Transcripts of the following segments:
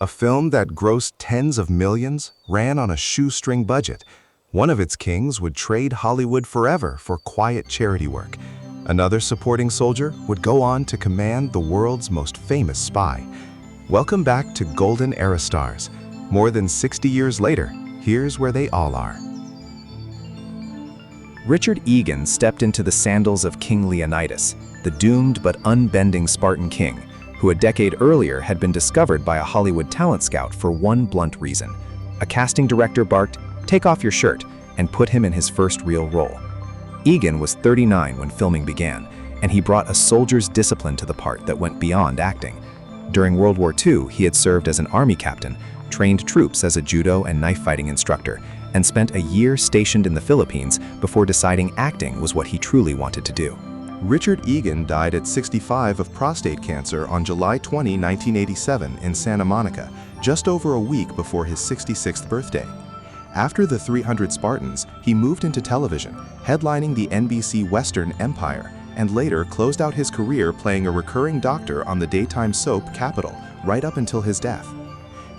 A film that grossed tens of millions ran on a shoestring budget. One of its kings would trade Hollywood forever for quiet charity work. Another supporting soldier would go on to command the world's most famous spy. Welcome back to Golden Era Stars. More than 60 years later, here's where they all are. Richard Egan stepped into the sandals of King Leonidas, the doomed but unbending Spartan king, who a decade earlier had been discovered by a Hollywood talent scout for one blunt reason. A casting director barked, "Take off your shirt," and put him in his first real role. Egan was 39 when filming began, and he brought a soldier's discipline to the part that went beyond acting. During World War II, he had served as an army captain, trained troops as a judo and knife-fighting instructor, and spent a year stationed in the Philippines before deciding acting was what he truly wanted to do. Richard Egan died at 65 of prostate cancer on July 20, 1987 in Santa Monica, just over a week before his 66th birthday. After the 300 Spartans, he moved into television, headlining the NBC Western Empire, and later closed out his career playing a recurring doctor on the daytime soap Capital, right up until his death.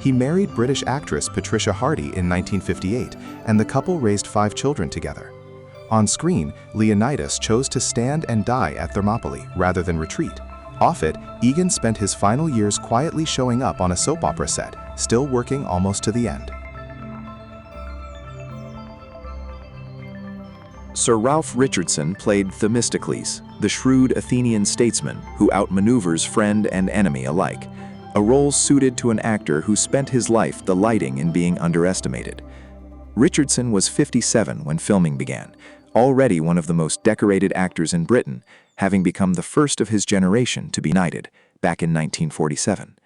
He married British actress Patricia Hardy in 1958, and the couple raised 5 children together. On screen, Leonidas chose to stand and die at Thermopylae rather than retreat. Off it, Egan spent his final years quietly showing up on a soap opera set, still working almost to the end. Sir Ralph Richardson played Themistocles, the shrewd Athenian statesman who outmaneuvers friend and enemy alike, a role suited to an actor who spent his life delighting in being underestimated. Richardson was 57 when filming began, already one of the most decorated actors in Britain, having become the first of his generation to be knighted back in 1947.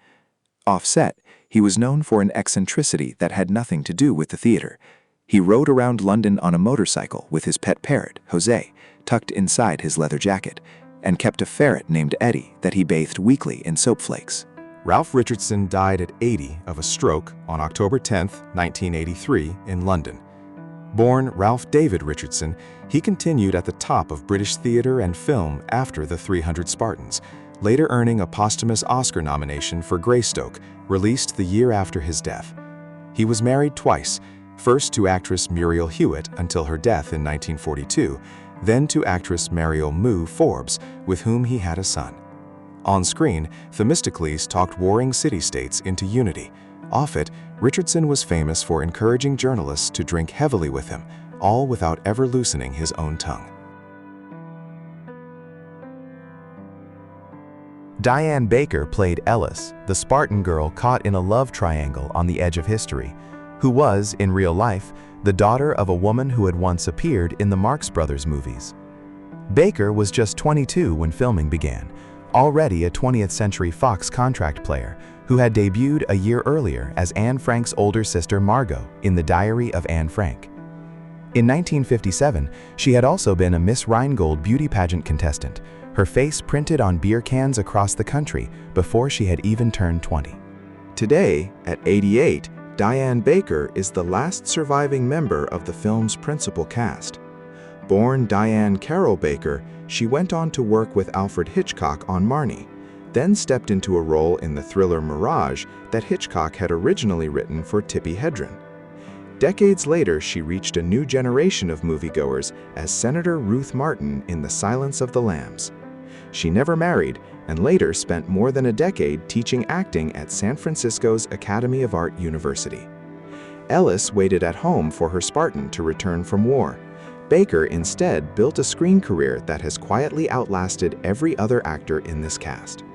Off-set, he was known for an eccentricity that had nothing to do with the theater. He rode around London on a motorcycle with his pet parrot, Jose, tucked inside his leather jacket, and kept a ferret named Eddie that he bathed weekly in soap flakes. Ralph Richardson died at 80 of a stroke on October 10, 1983, in London. Born Ralph David Richardson, he continued at the top of British theatre and film after the 300 Spartans, later earning a posthumous Oscar nomination for Greystoke, released the year after his death. He was married twice, first to actress Muriel Hewitt until her death in 1942, then to actress Mariel Moo Forbes, with whom he had a son. On screen, Themistocles talked warring city-states into unity. Off it, Richardson was famous for encouraging journalists to drink heavily with him, all without ever loosening his own tongue. Diane Baker played Ellis, the Spartan girl caught in a love triangle on the edge of history, who was, in real life, the daughter of a woman who had once appeared in the Marx Brothers movies. Baker was just 22 when filming began, already a 20th Century Fox contract player who had debuted a year earlier as Anne Frank's older sister Margot in The Diary of Anne Frank. In 1957, she had also been a Miss Rheingold beauty pageant contestant, her face printed on beer cans across the country before she had even turned 20. Today, at 88, Diane Baker is the last surviving member of the film's principal cast. Born Diane Carroll Baker, she went on to work with Alfred Hitchcock on Marnie, then stepped into a role in the thriller Mirage that Hitchcock had originally written for Tippi Hedren. Decades later, she reached a new generation of moviegoers as Senator Ruth Martin in The Silence of the Lambs. She never married and later spent more than a decade teaching acting at San Francisco's Academy of Art University. Ellis waited at home for her Spartan to return from war. Baker instead built a screen career that has quietly outlasted every other actor in this cast.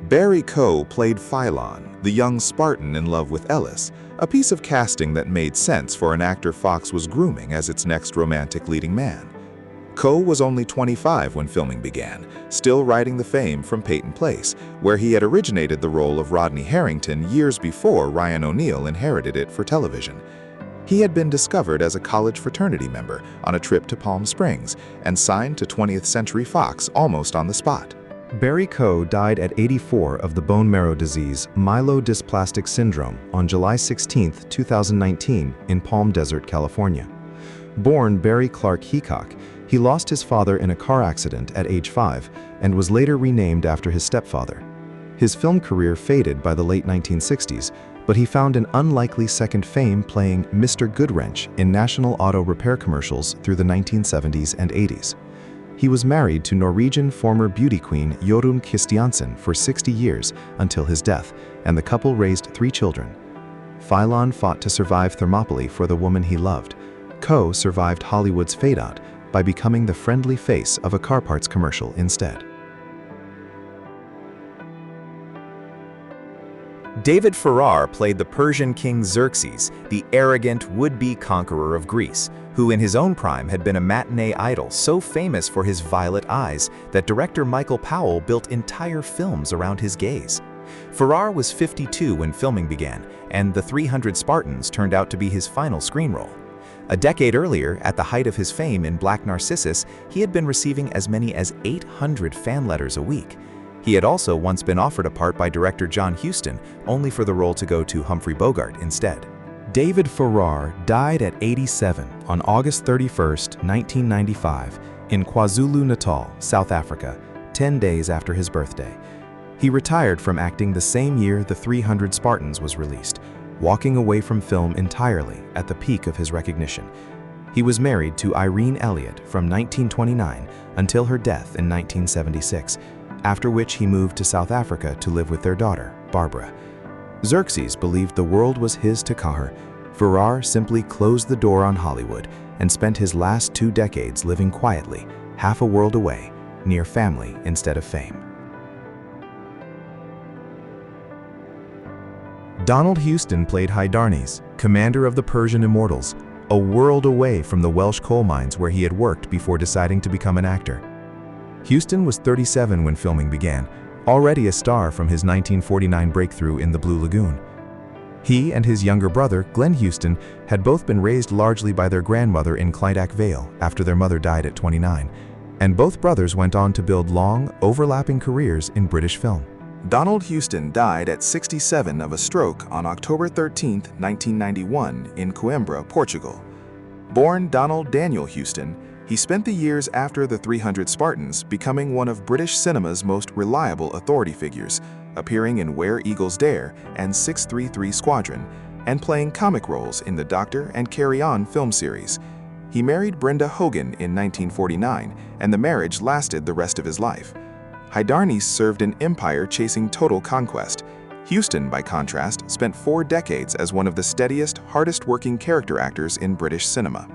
Barry Coe played Philon, the young Spartan in love with Ellis, a piece of casting that made sense for an actor Fox was grooming as its next romantic leading man. Coe was only 25 when filming began, still riding the fame from Peyton Place, where he had originated the role of Rodney Harrington years before Ryan O'Neal inherited it for television. He had been discovered as a college fraternity member on a trip to Palm Springs and signed to 20th Century Fox almost on the spot. Barry Coe died at 84 of the bone marrow disease myelodysplastic syndrome on July 16, 2019 in Palm Desert, California. Born Barry Clark Heacock, He lost his father in a car accident at age 5 and was later renamed after his stepfather. His film career faded by the late 1960s, but he found an unlikely second fame playing Mr. Goodwrench in National Auto Repair commercials through the 1970s and 80s. He was married to Norwegian former beauty queen Jorunn Kristiansen for 60 years until his death, and the couple raised 3 children. Philon fought to survive Thermopylae for the woman he loved. Ko survived Hollywood's fade-out by becoming the friendly face of a car parts commercial instead. David Farrar played the Persian king Xerxes, the arrogant would-be conqueror of Greece, who in his own prime had been a matinee idol so famous for his violet eyes that director Michael Powell built entire films around his gaze. Farrar was 52 when filming began, and The 300 Spartans turned out to be his final screen role. A decade earlier, at the height of his fame in Black Narcissus, he had been receiving as many as 800 fan letters a week. He had also once been offered a part by director John Huston, only for the role to go to Humphrey Bogart instead. David Farrar died at 87 on August 31, 1995, in KwaZulu-Natal, South Africa, 10 days after his birthday. He retired from acting the same year The 300 Spartans was released, walking away from film entirely at the peak of his recognition. He was married to Irene Elliott from 1929 until her death in 1976, after which he moved to South Africa to live with their daughter, Barbara. Xerxes believed the world was his to conquer. Farrar simply closed the door on Hollywood and spent his last 2 decades living quietly, half a world away, near family instead of fame. Donald Houston played Hydarnes, commander of the Persian immortals, a world away from the Welsh coal mines where he had worked before deciding to become an actor. Houston was 37 when filming began, already a star from his 1949 breakthrough in The Blue Lagoon. He and his younger brother, Glenn Houston, had both been raised largely by their grandmother in Clydach Vale after their mother died at 29, and both brothers went on to build long, overlapping careers in British film. Donald Houston died at 67 of a stroke on October 13, 1991, in Coimbra, Portugal. Born Donald Daniel Houston, he spent the years after The 300 Spartans becoming one of British cinema's most reliable authority figures, appearing in Where Eagles Dare and 633 Squadron, and playing comic roles in the Doctor and Carry On film series. He married Brenda Hogan in 1949, and the marriage lasted the rest of his life. Hydarnes served an empire chasing total conquest. Houston, by contrast, spent 4 decades as one of the steadiest, hardest-working character actors in British cinema.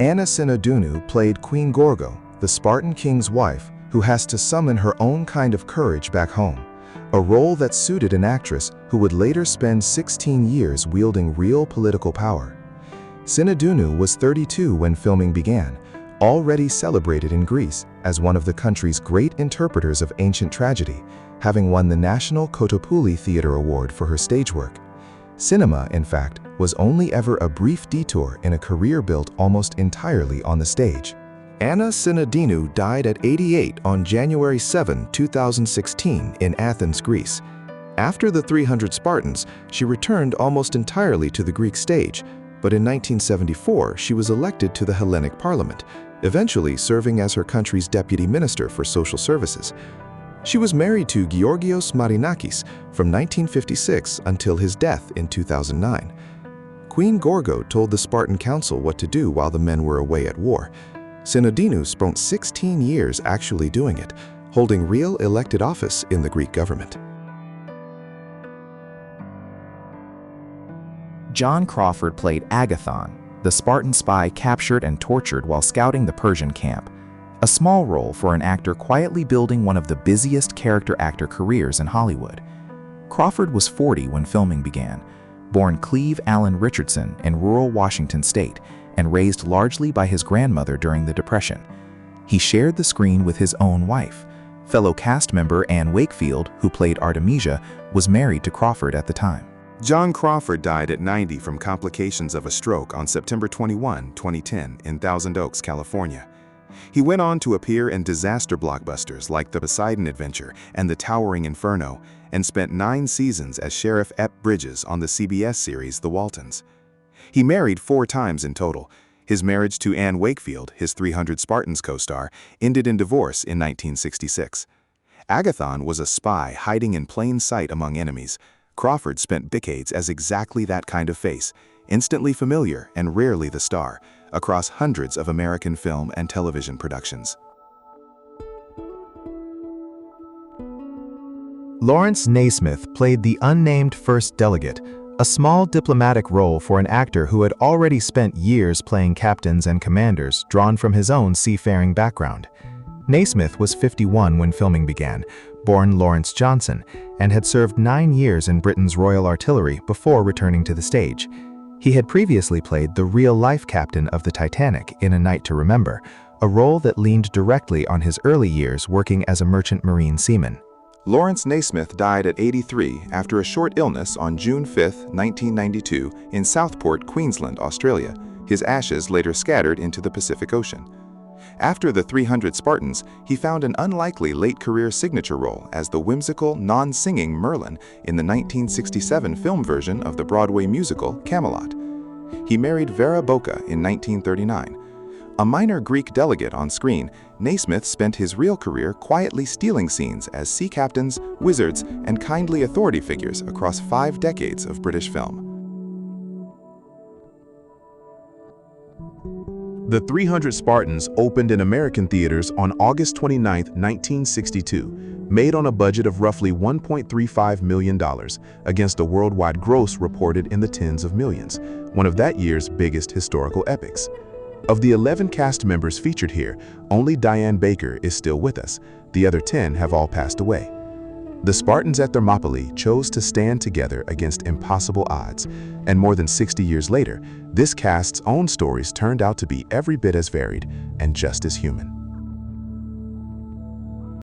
Anna Synodinou played Queen Gorgo, the Spartan king's wife who has to summon her own kind of courage back home, a role that suited an actress who would later spend 16 years wielding real political power. Synodinou was 32 when filming began, already celebrated in Greece as one of the country's great interpreters of ancient tragedy, having won the National Kotopouli Theatre Award for her stage work. Cinema, in fact, was only ever a brief detour in a career built almost entirely on the stage. Anna Synodinou died at 88 on January 7, 2016 in Athens, Greece. After The 300 Spartans, she returned almost entirely to the Greek stage, but in 1974 she was elected to the Hellenic Parliament, eventually serving as her country's deputy minister for social services. She was married to Georgios Marinakis from 1956 until his death in 2009. Queen Gorgo told the Spartan council what to do while the men were away at war. Synodinou spent 16 years actually doing it, holding real elected office in the Greek government. John Crawford played Agathon, the Spartan spy captured and tortured while scouting the Persian camp, a small role for an actor quietly building one of the busiest character actor careers in Hollywood. Crawford was 40 when filming began, born Cleve Allen Richardson in rural Washington state and raised largely by his grandmother during the Depression. He shared the screen with his own wife. Fellow cast member Anne Wakefield, who played Artemisia, was married to Crawford at the time. John Crawford died at 90 from complications of a stroke on September 21, 2010 in Thousand Oaks, California. He went on to appear in disaster blockbusters like The Poseidon Adventure and The Towering Inferno, and spent 9 seasons as Sheriff Ep Bridges on the CBS series The Waltons. He married 4 times in total. His marriage to Anne Wakefield, his 300 Spartans co-star, ended in divorce in 1966. Agathon was a spy hiding in plain sight among enemies. Crawford spent decades as exactly that kind of face, instantly familiar and rarely the star, across hundreds of American film and television productions. Laurence Naismith played the unnamed first delegate, a small diplomatic role for an actor who had already spent years playing captains and commanders drawn from his own seafaring background. Naismith was 51 when filming began, born Lawrence Johnson, and had served 9 years in Britain's Royal Artillery before returning to the stage. He had previously played the real-life captain of the Titanic in A Night to Remember, a role that leaned directly on his early years working as a merchant marine seaman. Laurence Naismith died at 83 after a short illness on June 5, 1992, in Southport, Queensland, Australia. His ashes later scattered into the Pacific Ocean. After the 300 Spartans, he found an unlikely late-career signature role as the whimsical, non-singing Merlin in the 1967 film version of the Broadway musical Camelot. He married Vera Boca in 1939. A minor Greek delegate on screen, Naismith spent his real career quietly stealing scenes as sea captains, wizards, and kindly authority figures across 5 decades of British film. The 300 Spartans opened in American theaters on August 29, 1962, made on a budget of roughly $1.35 million, against a worldwide gross reported in the tens of millions, one of that year's biggest historical epics. Of the 11 cast members featured here, only Diane Baker is still with us. The other 10 have all passed away. The Spartans at Thermopylae chose to stand together against impossible odds, and more than 60 years later, this cast's own stories turned out to be every bit as varied and just as human.